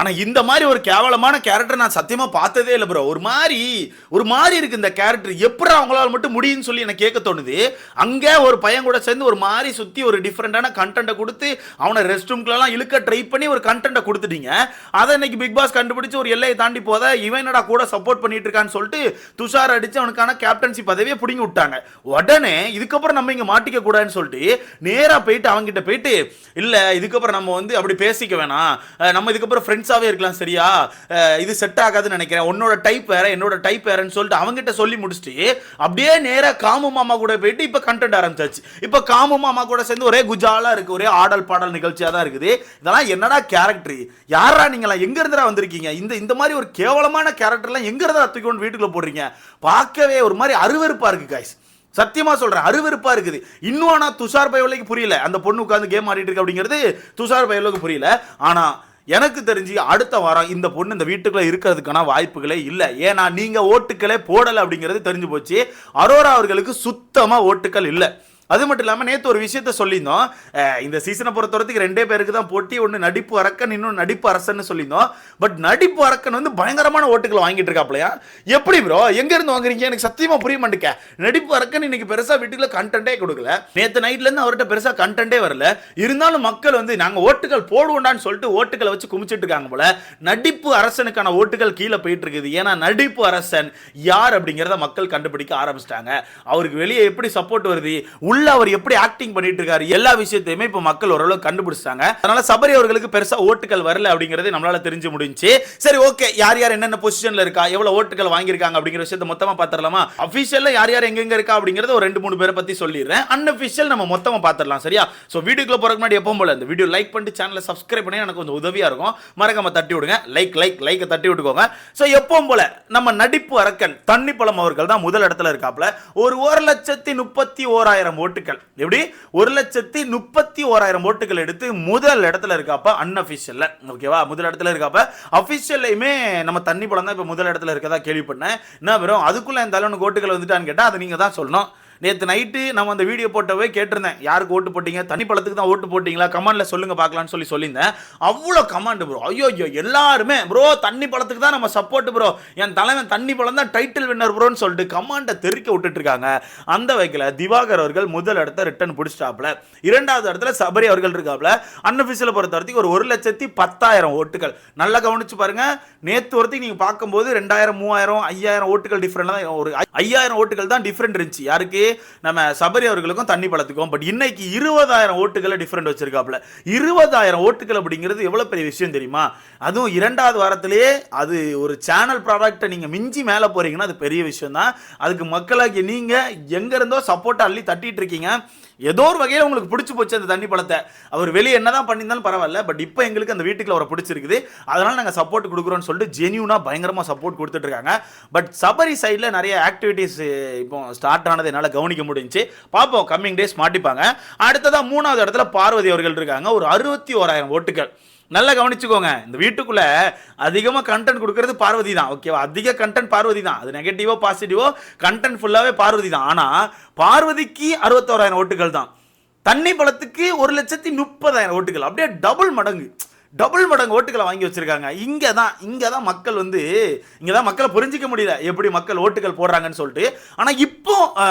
ஆனா இந்த மாதிரி ஒரு கேவலமான கேரக்டர் நான் சத்தியமா பார்த்ததே இல்லை ப்ரோ. ஒரு மாதிரி இருக்கு இந்த கேரக்டர். எப்படி அவங்களால மட்டும் முடியும்னு சொல்லி எனக்கு கேட்க தோணுது. அங்கே ஒரு பையன் கூட சேர்ந்து ஒரு மாதிரி சுத்தி ஒரு டிஃப்ரெண்டான கண்டென்ட்டை கொடுத்து அவனை ரெஸ்ட் ரூம்க்குலாம் இழுக்க ட்ரை பண்ணி ஒரு கண்டென்ட்டை கொடுத்துட்டீங்க. அதை இன்னைக்கு பிக் பாஸ் கண்டுபிடிச்சு ஒரு எல்லையை தாண்டி போத இவனடா கூட சப்போர்ட் பண்ணிட்டு இருக்கான்னு சொல்லிட்டு துஷார் அடிச்சு அவனுக்கான கேப்டன்சி பதவியை பிடிங்கி விட்டாங்க. உடனே இதுக்கப்புறம் நம்ம இங்க மாட்டிக்க கூடாதுன்னு சொல்லிட்டு நேரா போயிட்டு அவங்கிட்ட போயிட்டு இல்ல இதுக்கப்புறம் நம்ம வந்து அப்படி பேசிக்க வேணாம், நம்ம இதுக்கப்புறம் ஃப்ரெண்ட்ஸாவே இருக்கலாம் சரியா, இது செட் ஆகாதுன்னு நினைக்கிறேன், உன்னோட டைப் வேற என்னோட டைப் வேறன்னு சொல்லிட்டு அவங்கிட்ட சொல்லி முடிச்சுட்டு அப்படியே நேரா காமு மாமா கூட போயிட்டு இப்ப கண்டென்ட் ஆரம்பிச்சாச்சு. இப்ப காமு மாமா கூட சேர்ந்து ஒரே குஜாலா இருக்கு, ஒரே ஆடல் பாடல் நிகழ்ச்சியா தான் இருக்குது. இதெல்லாம் என்னடா கேரக்டர்? யாரா நீங்களா எங்க இருந்துடா வந்திருக்கீங்க? இந்த மாதிரி ஒரு கேவலமான கேரக்டர்லாம் எங்க இருந்தா தூக்கி கொண்டு வீட்டுக்குள்ள போடுறீங்க? பார்க்கவே ஒரு மாதிரி அருவருப்பா இருக்கு கைஸ். சத்தியமா சொல்றேன், அருவருப்பா இருக்குது. இன்னும் ஆனா துஷார் பையலுக்கு புரியல, அந்த பொண்ணு உட்காந்து கேம் ஆடிட்டு இருக்கு அப்படிங்கிறது துஷார் பையலுக்கு புரியல. ஆனா எனக்கு தெரிஞ்சு அடுத்த வாரம் இந்த பொண்ணு இந்த வீட்டுக்குள்ள இருக்கிறதுக்கான வாய்ப்புகளே இல்லை. ஏன்னா நீங்க ஓட்டுக்களே போடலை அப்படிங்கிறது தெரிஞ்சு போச்சு. அரோரா அவர்களுக்கு சுத்தமா ஓட்டுக்கள் இல்லை. அது மட்டும் இல்லாமல் நேற்று ஒரு விஷயத்த சொல்லியிருந்தோம், இந்த சீசனை பொறுத்தவரைக்கும் 2 பேருக்கு தான் போட்டி, ஒன்று நடிப்பு அரக்கன், இன்னொன்று நடிப்பு அரசன் சொல்லியிருந்தோம். பட் நடிப்பு அரக்கன் வந்து பயங்கரமான ஓட்டுகளை வாங்கிட்டு இருக்காப்லையா? எப்படி ப்ரோ, எங்க இருந்து வாங்குறீங்க? எனக்கு சத்தியமா புரிய மாட்டேங்க. நடிப்பு அரக்கன் இன்னைக்கு பெருசா வீட்டுக்குள்ள கண்டென்ட்டே கொடுக்கல, நேற்று நைட்ல இருந்து அவர்கிட்ட பெருசா கண்டென்ட்டே வரல. இருந்தாலும் மக்கள் வந்து நாங்க ஓட்டுகள் போடுவோண்டான்னு சொல்லிட்டு ஓட்டுகளை வச்சு குமிச்சிட்டு இருக்காங்க போல. நடிப்பு அரசனுக்கான ஓட்டுகள் கீழே போயிட்டு இருக்குது. ஏன்னா நடிப்பு அரசன் யார் அப்படிங்கிறத மக்கள் கண்டுபிடிக்க ஆரம்பிச்சிட்டாங்க. அவருக்கு வெளியே எப்படி சப்போர்ட் வருது, உள்ள அவர் எப்படி ஆக்டிங் பண்ணிட்டு இருக்காரு, எல்லா விஷயத்தையுமே இப்ப மக்கள் ஓரளவு கண்டுபிடிச்சாங்க. அதனால சபரி அவர்களுக்கு பெருசா ஓட்டுகள் வரல அப்படிங்கிறது நம்மளால தெரிஞ்சு முடிஞ்சு. சரி ஓகே, யார் யார் என்னென்ன பொசிஷன்ல இருக்கா, எவ்வளவு ஓட்டுகள் வாங்கியிருக்காங்க அப்படிங்கிற விஷயத்தை மொத்தமா பாத்திரலாமா? அபிஷியல்ல யார் யார் எங்க இருக்கா அப்படிங்கறத ஒரு 2-3 பேரை பத்தி சொல்லிடுறேன். அன்அபிஷியல் நம்ம மொத்தமா பாத்திரலாம் சரியா? சோ வீடியோக்குள்ள போறதுக்கு முன்னாடி எப்பவும் போல இந்த வீடியோ லைக் பண்ணிட்டு சேனலை சப்ஸ்கிரைப் பண்ணி எனக்கு கொஞ்சம் உதவியா இருக்கும். மறக்காம தட்டி விடுங்க, லைக் தட்டி விட்டுக்கோங்க. சோ எப்பவும் போல நம்ம நடிப்பு அரக்கன் தண்ணிப்பழம் அவர்கள் தான் முதல் இடத்துல இருக்காப்ல. ஒரு 1,31,000 ஓட்டுகள், எப்படி 1,31,000 ஓட்டுகள் எடுத்து முதல் இடத்துல இருக்காப்ப அன்அபிஷியல்ல. ஓகேவா? முதல் இடத்துல இருக்காப்ப. அபிஷியல்லையுமே நம்ம தண்ணி பழம் தான் இப்ப முதல் இடத்துல இருக்கதா கேள்விப்பட்டேன். என்ன வெறும் அதுக்குள்ள இந்த அளவுக்கு ஓட்டுகள் வந்துட்டான்னு கேட்டா அதை நீங்க தான் சொல்லணும். நேற்று நைட்டு நம்ம அந்த வீடியோ போட்டவே கேட்டிருந்தேன், யாருக்கு ஓட்டு போட்டீங்க, தண்ணி பழத்துக்கு தான் ஓட்டு போட்டீங்களா, கமெண்ட்ல சொல்லுங்க பார்க்கலாம்னு சொல்லியிருந்தேன். அவ்வளோ கமெண்ட் ப்ரோ, ஐயோ எல்லாருமே ப்ரோ தண்ணி பழத்துக்கு தான் நம்ம சப்போர்ட் ப்ரோ, என் தலைவன் தண்ணி பழம் தான் டைட்டில் வின்னர் ப்ரோன்னு சொல்லிட்டு கமெண்ட்டை தெறிக்க விட்டுட்டு இருக்காங்க. அந்த வகையில் திவாகர் அவர்கள் முதல் இடத்த ரிட்டர்ன் பிடிச்சிட்டாப்ல. 2வது இடத்துல சபரி அவர்கள் இருக்காப்ல. அன்அபிஷியலை பொறுத்த வரைக்கும் ஒரு 1,10,000 ஓட்டுகள். நல்லா கவனிச்சு பாருங்க, நேற்று வரைக்கும் நீங்க பார்க்கும்போது 2,000, 3,000, 5,000 ஓட்டுகள் டிஃபரெண்ட் தான், ஒரு 5,000 ஓட்டுகள் தான் டிஃபரெண்ட் இருந்துச்சு. யாருக்கு? நம்ம சபரி அவர்களுக்கும் தண்ணி பழத்துக்கும். பட் இன்னைக்கு 20,000 ஓட்டுகளை டிஃபரெண்ட் வச்சிருக்காப்ல. 20,000 ஓட்டுகள் அப்படிங்கிறது எவ்வளவு பெரிய விஷயம் தெரியுமா? அதுவும் 2வது வாரத்திலேயே அது ஒரு சேனல் ப்ராடக்ட்டை நீங்க மிஞ்சி மேல போறீங்கன்னா அது பெரிய விஷயம் தான். அதுக்கு மக்களாகி நீங்க எங்க இருந்தோ சப்போர்ட் அள்ளி தட்டிட்டு இருக்கீங்க. ஏதோ ஒரு வகையில் உங்களுக்கு பிடிச்சி போச்சு அந்த தண்ணி பழத்தை. அவர் வெளியே என்னதான் பண்ணியிருந்தாலும் பரவாயில்ல, பட் இப்போ எங்களுக்கு அந்த வீட்டுக்குள்ள அவரை பிடிச்சிருக்குது, அதனால நாங்கள் சப்போர்ட் கொடுக்குறோம்னு சொல்லிட்டு ஜென்யூனா பயங்கரமாக சப்போர்ட் கொடுத்துட்டு இருக்காங்க. பட் சபரி சைடில் நிறைய ஆக்டிவிட்டீஸ் இப்போ ஸ்டார்ட் ஆனது என்னால் கவனிக்க முடிஞ்சு. பார்ப்போம், கம்மிங் டேஸ் மாட்டிப்பாங்க. அடுத்ததான் 3வது இடத்துல பார்வதி அவர்கள் இருக்காங்க, ஒரு 61,000 ஓட்டுகள். நல்லா கவனிச்சுக்கோங்க, இந்த வீட்டுக்குள்ள அதிகமா கண்டென்ட் கொடுக்கிறது பார்வதி தான். ஓகேவா? அதிக கண்டென்ட் பார்வதி தான். அது நெகட்டிவோ பாசிட்டிவோ கண்டென்ட் ஃபுல்லாவே பார்வதி தான். ஆனா பார்வதிக்கு 61,000 ஓட்டுகள் தான், தண்ணி பழத்துக்கு 1,30,000 ஓட்டுகள். அப்படியே டபுள் மடங்கு ஓட்டுகளை வாங்கி வச்சிருக்காங்க. இங்க தான் மக்கள் வந்து இங்க தான் மக்களை புரிஞ்சிக்க முடியல எப்படி மக்கள் ஓட்டுகள் போடுறாங்கன்னு சொல்லிட்டு. ஆனா இப்போ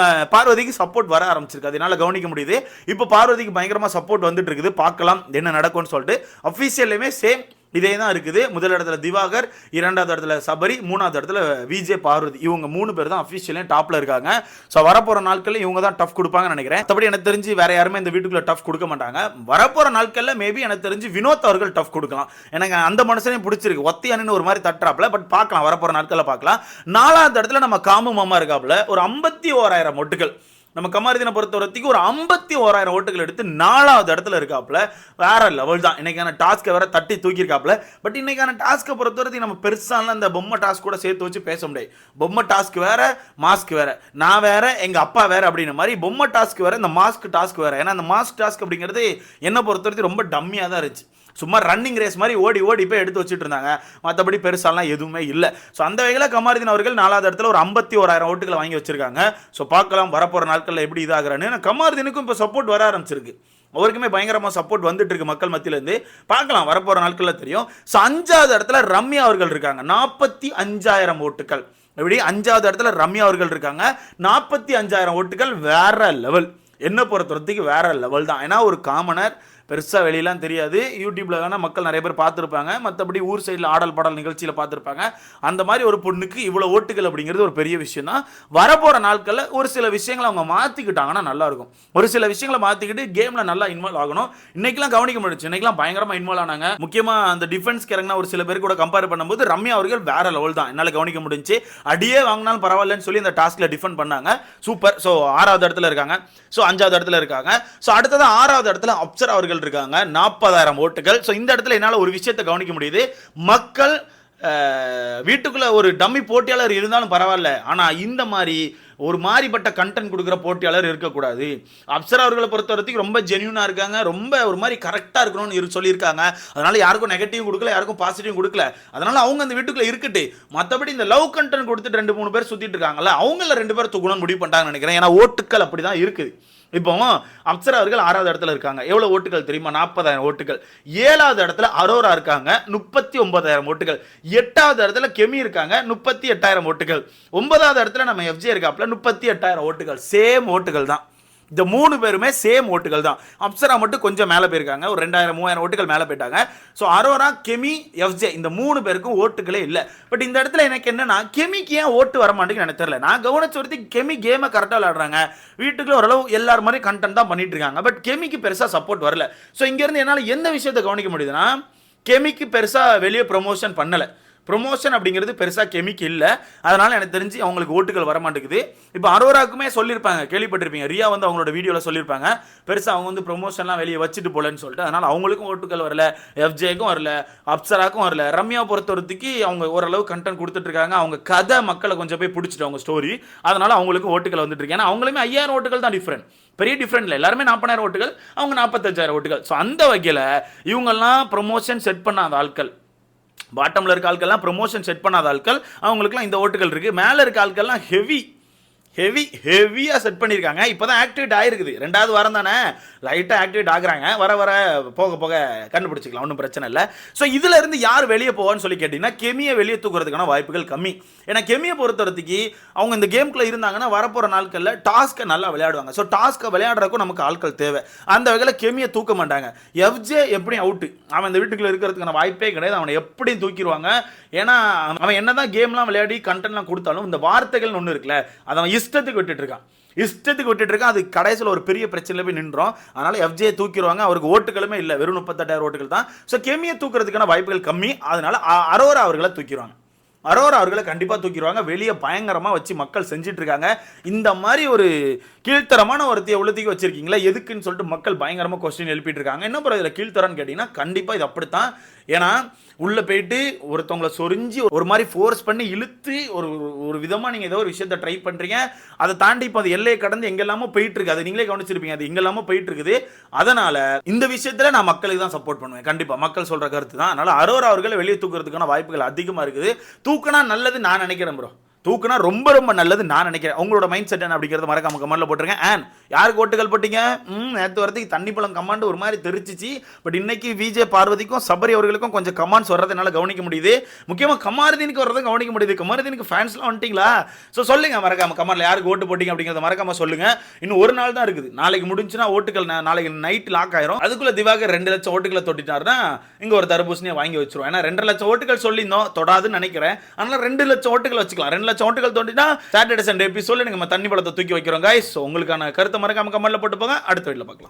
பார்வதிக்கு சப்போர்ட் வர ஆரம்பிச்சிருக்கு, அதனால கவனிக்க முடியுது. இப்போ பார்வதிக்கு பயங்கரமா சப்போர்ட் வந்துட்டு இருக்குது. பார்க்கலாம் என்ன நடக்கும்னு சொல்லிட்டு. அபிஷியல்லையுமே சேம் இதே தான் இருக்குது. முதல் இடத்துல திவாகர், 2வது இடத்துல சபரி, 3வது இடத்துல விஜே பார்வதி. இவங்க 3 பேர் தான் அபிஷியலையும் டாப்ல இருக்காங்க. ஸோ வரப்போற நாட்களில் இவங்க தான் டஃப் கொடுப்பாங்கன்னு நினைக்கிறேன். மற்றபடி எனக்கு தெரிஞ்சு வேற யாருமே இந்த வீட்டுக்குள்ள டஃப் கொடுக்க மாட்டாங்க. வரப்போற நாட்களில் மேபி எனக்கு தெரிஞ்சு வினோத் அவர்கள் டஃப் கொடுக்கலாம். எனக்கு அந்த மனுஷனையும் பிடிச்சிருக்கு, ஒத்தியானு ஒரு மாதிரி தட்டுறாப்ல. பட் பார்க்கலாம், வரப்போற நாட்களில் பார்க்கலாம். 4வது இடத்துல நம்ம காமு மாமா இருக்காப்ல, ஒரு 51,000 ஓட்டுகள். நம்ம கமாருதீனை பொறுத்த வரைக்கும் ஒரு 51,000 ஓட்டுகள் எடுத்து 4வது இடத்துல இருக்காப்ல. வேற லெவல் தான். இன்னைக்கான டாஸ்க்கை வேற தட்டி தூக்கியிருக்காப்ல. பட் இன்னைக்கான டாஸ்க்கை பொறுத்த வரைக்கும் நம்ம பெருசான அந்த பொம்மை டாஸ்க் கூட சேர்த்து வச்சு பேச முடியாது. பொம்மை டாஸ்க் வேற, மாஸ்க் வேற, நான் வேற, எங்க அப்பா வேற அப்படின்ற மாதிரி பொம்மை டாஸ்க் வேற, இந்த மாஸ்க் டாஸ்க் வேற. ஏன்னா அந்த மாஸ்க் டாஸ்க் அப்படிங்கிறது என்ன பொறுத்த வரைக்கும் ரொம்ப டம்மியாக தான் இருந்துச்சு. சும்மா ரன்னிங் ரேஸ் மாதிரி ஓடி போய் எடுத்து வச்சுட்டு இருந்தாங்க. மற்றபடி பெருசாலாம் எதுவுமே இல்லை. ஸோ அந்த வகையில் கமாருதீன் அவர்கள் 4வது இடத்துல ஒரு 51,000 ஓட்டுகளை வாங்கி வச்சிருக்காங்க. ஸோ பார்க்கலாம் வரப்போகிற நாட்களில் எப்படி இதாகிறான்னு. கமாருதீனுக்கும் இப்போ சப்போர்ட் வர ஆரம்பிச்சிருக்கு. அவருக்குமே பயங்கரமாக சப்போர்ட் வந்துட்டு இருக்கு மக்கள் மத்தியிலேருந்து. பார்க்கலாம் வரப்போகிற நாட்களில் தெரியும். ஸோ 5வது இடத்துல ரம்யா அவர்கள் இருக்காங்க, 45,000 ஓட்டுகள். எப்படி 5வது இடத்துல ரம்யா அவர்கள் இருக்காங்க, 45,000 ஓட்டுகள். வேற லெவல், என்ன பொறுத்தவரைக்கும் வேற லெவல் தான். ஏன்னா ஒரு காமனர், பெருசாக வெளியெல்லாம் தெரியாது, யூடியூப்பில் வேணால் மக்கள் நிறைய பேர் பார்த்துருப்பாங்க, மற்றபடி ஊர் சைடில் ஆடல் பாடல் நிகழ்ச்சியில் பார்த்துருப்பாங்க. அந்த மாதிரி ஒரு பொண்ணுக்கு இவ்வளோ ஓட்டுகள் அப்படிங்கிறது ஒரு பெரிய விஷயம் தான். வரப்போகிற நாட்களில் ஒரு சில விஷயங்களை அவங்க மாற்றிக்கிட்டாங்கன்னா நல்லாயிருக்கும். ஒரு சில விஷயங்களை மாற்றிக்கிட்டு கேமில் நல்லா இன்வால்வ் ஆகணும். இன்றைக்கெலாம் கவனிக்க முடிச்சு, இன்றைக்கெலாம் பயங்கரமாக இன்வால்வ் ஆனாங்க. முக்கியமாக அந்த டிஃபென்ஸ்க்கு இறங்கினா ஒரு சில பேர் கூட கம்பேர் பண்ணும்போது ரம்யா அவர்கள் வேற லெவல் தான், என்னால் கவனிக்க முடிஞ்சு. அடியே வாங்கினாலும் பரவாயில்லன்னு சொல்லி இந்த டாஸ்கில் டிஃபெண்ட் பண்ணாங்க, சூப்பர். ஸோ 6வது இடத்துல இருக்காங்க. ஸோ 5வது இடத்துல இருக்காங்க. ஸோ அடுத்தது 6வது இடத்துல அப்சரா அவர்கள் இருக்காங்க, 40,000 ஓட்டுகள். ஸோ இந்த இடத்துல என்னால் ஒரு விஷயத்தை கவனிக்க முடியுது. மக்கள் வீட்டுக்குள்ள ஒரு டம்மி போட்டியாளர் இருந்தாலும் பரவாயில்ல, ஆனால் இந்த மாதிரி ஒரு மாதிரிப்பட்ட கண்டென்ட் கொடுக்குற போட்டியாளர் இருக்கக்கூடாது. அப்சரா அவர்களை பொறுத்த வரைக்கும் ரொம்ப ஜென்யூனாக இருக்காங்க, ரொம்ப ஒரு மாதிரி கரெக்டாக இருக்கணும்னு சொல்லியிருக்காங்க. அதனால யாருக்கும் நெகட்டிவ் கொடுக்கல, யாருக்கும் பாசிட்டிவ் கொடுக்கல. அதனால அவங்க அந்த வீட்டுக்குள்ள இருக்கட்டு. மற்றபடி இந்த லவ் கண்டென்ட் கொடுத்துட்டு 2-3 பேர் சுற்றிட்டு இருக்காங்கல்ல, அவங்கள 2 பேர் தூக்கணும்னு முடிவு பண்ணிட்டாங்கன்னு நினைக்கிறேன். ஏன்னா ஓட்டுக்கள் அப்படி தான் இருக்குது. இப்போ அப்சரா அவர்கள் 6வது இடத்துல இருக்காங்க, எவ்வளவு ஓட்டுகள் தெரியுமா? 40,000 ஓட்டுகள். 7வது இடத்துல அரோரா இருக்காங்க, 39,000 ஓட்டுகள். 8வது இடத்துல கெமி இருக்காங்க, 38,000 ஓட்டுகள். 9வது இடத்துல நம்ம எஃப்ஜே இருக்காப்ல, 38,000 ஓட்டுகள். சேம் ஓட்டுகள் தான், இந்த 3 பேருமே சேம் ஓட்டுகள் தான். அப்சரா மட்டும் கொஞ்சம் மேலே போயிருக்காங்க, ஒரு 2,000-3,000 ஓட்டுகள் மேலே போயிட்டாங்க. ஸோ அரோரா, கெமி, எஃப்ஜே இந்த 3 பேருக்கும் ஓட்டுகளே இல்லை. பட் இந்த இடத்துல எனக்கு என்னன்னா, கெமிக்கு ஏன் ஓட்டு வர மாட்டேங்குன்னு எனக்கு தெரியல. நான் கவனிச்ச வரைக்கும் கெமி கேமை கரெக்டாக விளையாடுறாங்க, வீட்டுக்குள்ள ஓரளவு எல்லாரும் மாதிரி கண்டென்ட் தான் பண்ணிட்டு இருக்காங்க. பட் கெமிக்கு பெருசாக சப்போர்ட் வரல. ஸோ இங்கேருந்து என்னால் எந்த விஷயத்தை கவனிக்க முடியுதுன்னா, கெமிக்கு பெருசாக வெளியே ப்ரொமோஷன் பண்ணலை. ப்ரொமோஷன் அப்படிங்கிறது பெருசாக கெமிக்கு இல்லை, அதனால் எனக்கு தெரிஞ்சு அவங்களுக்கு ஓட்டுகள் வர மாட்டேங்குது. இப்போ அரோராக்குமே சொல்லியிருப்பாங்க, கேள்விப்பட்டிருப்பீங்க, ரியா வந்து அவங்களோட வீடியோவில் சொல்லியிருப்பாங்க, பெருசாக அவங்க வந்து ப்ரொமோஷன்லாம் வெளியே வச்சுட்டு போலன்னு சொல்லிட்டு. அதனால் அவங்களுக்கும் ஓட்டுகள் வரல, எஃப்ஜேக்கும் வரல, அப்சராக்கும் வரல. ரம்யாவை பொறுத்தவரைக்கு அவங்க ஓரளவு கண்டென்ட் கொடுத்துட்ருக்காங்க, அவங்க கதை மக்களை கொஞ்சம் போய் பிடிச்சிட்டு அவங்க ஸ்டோரி, அதனால் அவங்களுக்கு ஓட்டுகள் வந்துட்டு இருக்கு. ஏன்னா அவங்களுமே 5,000 ஓட்டுகள் தான் டிஃப்ரெண்ட், பெரிய டிஃப்ரெண்ட் இல்லை. எல்லாருமே 40,000 ஓட்டுகள், அவங்க 45,000 ஓட்டுகள். ஸோ அந்த வகையில் இவங்கெல்லாம் ப்ரொமோஷன் செட் பண்ணாத ஆட்கள், பாட்டமில் இருக்க ஆட்கள்லாம் ப்ரொமோஷன் செட் பண்ணாத ஆட்கள், அவங்களுக்குலாம் இந்த ஓட்டுகள் இருக்குது. மேலே இருக்க ஆட்கள்லாம் ஹெவியாக செட் பண்ணியிருக்காங்க. இப்போ தான் ஆக்டிவேட் ஆகிருக்குது, 2வது வாரம் தானே லைட்டாக ஆக்டிவேட் ஆகுறாங்க. வர போக போக கண்டுபிடிச்சிக்கலாம், ஒன்றும் பிரச்சனை இல்லை. ஸோ இதில் இருந்து யார் வெளியே போவான்னு சொல்லி கேட்டிங்கன்னா, கெமியை வெளியே தூக்குறதுக்கான வாய்ப்புகள் கம்மி. ஏன்னா கெமியை பொறுத்தவரைக்கு அவங்க இந்த கேமுக்குள்ளே இருந்தாங்கன்னா வரப்போகிற நாட்களில் டாஸ்க்கை நல்லா விளையாடுவாங்க. ஸோ டாஸ்க்கை விளையாடுறதுக்கும் நமக்கு ஆட்கள் தேவை. அந்த வகையில் கெமியை தூக்க மாட்டாங்க. எஃப்ஜே எப்படி அவுட்டு, அவன் இந்த வீட்டுக்குள்ளே இருக்கிறதுக்கான வாய்ப்பே கிடையாது, அவனை எப்படியும் தூக்கிடுவாங்க. ஏன்னா அவன் என்னதான் கேம்லாம் விளையாடி கண்டென்ட்லாம் கொடுத்தாலும் இந்த வார்த்தைகள்னு ஒன்று இருக்குல்ல, அதை அவன் இஷ்டத்துக்கு விட்டுட்டு இருக்கான். அது கடைசியில் ஒரு பெரிய பிரச்சனையில் போய் நின்றோம். அதனால எஃப்ஜே தூக்கிடுவாங்க. அவருக்கு ஓட்டுகளுமே இல்லை, வெறும் 38,000 ஓட்டுகள் தான். ஸோ கெமியை தூக்குறதுக்கான வாய்ப்புகள் கம்மி. அதனால அரோரா அவர்களை தூக்கிடுவாங்க. அரோரா அவர்களை கண்டிப்பாக தூக்கிடுவாங்க. வெளியே பயங்கரமாக வச்சு மக்கள் செஞ்சுட்டு இருக்காங்க. இந்த மாதிரி ஒரு கீழ்த்தரமான ஒருத்தையை உள்ளத்துக்கு வச்சிருக்கீங்களா எதுக்குன்னு சொல்லிட்டு மக்கள் பயங்கரமாக கொஸ்டின் எழுப்பிட்டு இருக்காங்க. என்ன பிறகு இதில் கீழ்த்தரன்னு கேட்டிங்கன்னா, கண்டிப்பாக இது அப்படித்தான். ஏன்னா உள்ளே போயிட்டு ஒருத்தவங்களை சொரிஞ்சு ஒரு மாதிரி ஃபோர்ஸ் பண்ணி இழுத்து ஒரு விதமாக நீங்கள் ஏதோ ஒரு விஷயத்தை ட்ரை பண்ணுறீங்க. அதை தாண்டி இப்போ அது எல்லையை கடந்து எங்கெல்லாமோ போயிட்டு இருக்கு. அது நீங்களே கவனிச்சிருப்பீங்க, அது எங்கெல்லாமோ போயிட்டு இருக்குது. அதனால் இந்த விஷயத்தில் நான் மக்களுக்கு தான் சப்போர்ட் பண்ணுவேன். கண்டிப்பாக மக்கள் சொல்கிற கருத்து தான். அதனால் அரோரா அவர்களை வெளியே தூக்குறதுக்கான வாய்ப்புகள் அதிகமாக இருக்குது. தூக்கினா நல்லது நான் நினைக்கிறேன் ப்ரோ, தூக்குனா ரொம்ப ரொம்ப நல்லது நான் நினைக்கிறேன். உங்களோட மைண்ட் செட் என்ன அப்படிங்கிறத மறக்காம கமெண்ட்ல போட்டுருங்க. அண்ட் யாருக்கு ஓட்டுகள் போட்டீங்க? நேற்று வரதுக்கு தண்ணி பழம் கமாண்ட் ஒரு மாதிரி தெரிச்சிச்சு. பட் இன்னைக்கு விஜே பார்வதிக்கும் சபரி அவர்களுக்கும் கொஞ்சம் கமாண்ட்ஸ் வர்றதுனால கவனிக்க முடியுது. முக்கியமாக கமாருதீனுக்கு வர்றதை கவனிக்க முடியுது. கமாருதீனுக்கு ஃபேன்ஸ்லாம் வந்துட்டீங்களா? ஸோ சொல்லுங்க மறக்காம கமெண்ட்ல யாருக்கு ஓட்டு போட்டீங்க அப்படிங்கிறத மறக்காம சொல்லுங்க. இன்னும் ஒரு நாள் தான் இருக்குது. நாளைக்கு முடிஞ்சுன்னா ஓட்டுகள் நாளைக்கு நைட் லாக் ஆயிரும். அதுக்குள்ள திவாகர் 2 லட்சம் ஓட்டுகளை தொட்டிட்டாருன்னா இங்க ஒரு தர்பூசணியை வாங்கி வச்சிருவோம். ஏன்னா 2 லட்சம் ஓட்டுகள் சொல்லியிருந்தோம், தொடாதுன்னு நினைக்கிறேன். அதனால 2 லட்சம் ஓட்டுகள் வச்சுக்கலாம். 2 லட்சம் ஓட்டுகள் தோண்டினா சாட்டர்டே சண்டே எபிசோட்ல நம்ம தண்ணி பழத்தை தூக்கி வைக்கிறோம். கைஸ் உங்களுக்கான கருத்தை மறக்காம கமெண்ட்ல போட்டு போங்க. அடுத்த வீடியோல பார்க்கலாம்.